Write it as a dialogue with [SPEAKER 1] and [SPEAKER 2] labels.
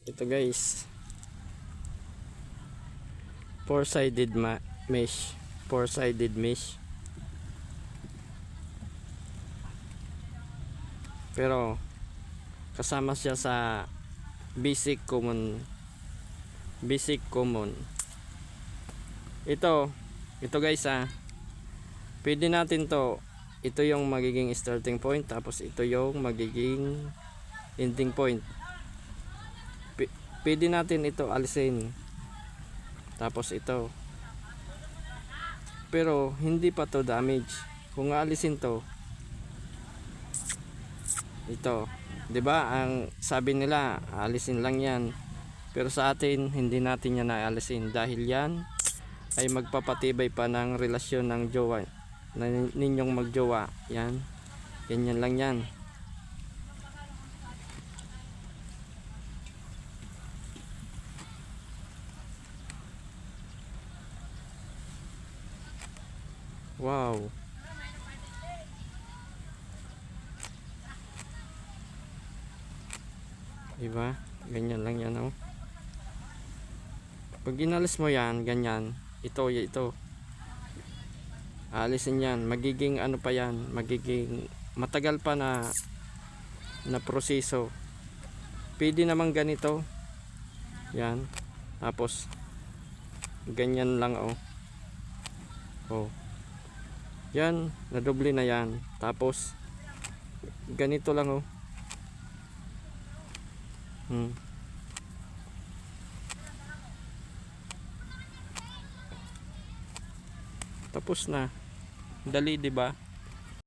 [SPEAKER 1] Ito guys, mesh, four-sided mesh. Pero kasama siya sa basic common. Ito guys, pwede natin to, ito yung magiging starting point, tapos ito yung magiging ending point. Pwede natin ito alisin, tapos ito, pero hindi pa to damage. Kung aalisin to, ito, 'di ba, ang sabi nila alisin lang yan, pero sa atin hindi natin yan aalisin, dahil yan ay magpapatibay pa ng relasyon ng jowa na ninyong magjowa. Yan, ganyan lang yan. Wow, diba, ganyan lang yan, oh. Pag inalis mo yan, ganyan, ito alisin yan, magiging ano pa yan, magiging matagal pa na proseso. Pwede naman ganito, yan, tapos ganyan lang, oh. Yan, nadoble na yan, tapos ganito lang, oh. Tapos na, dali, 'di ba?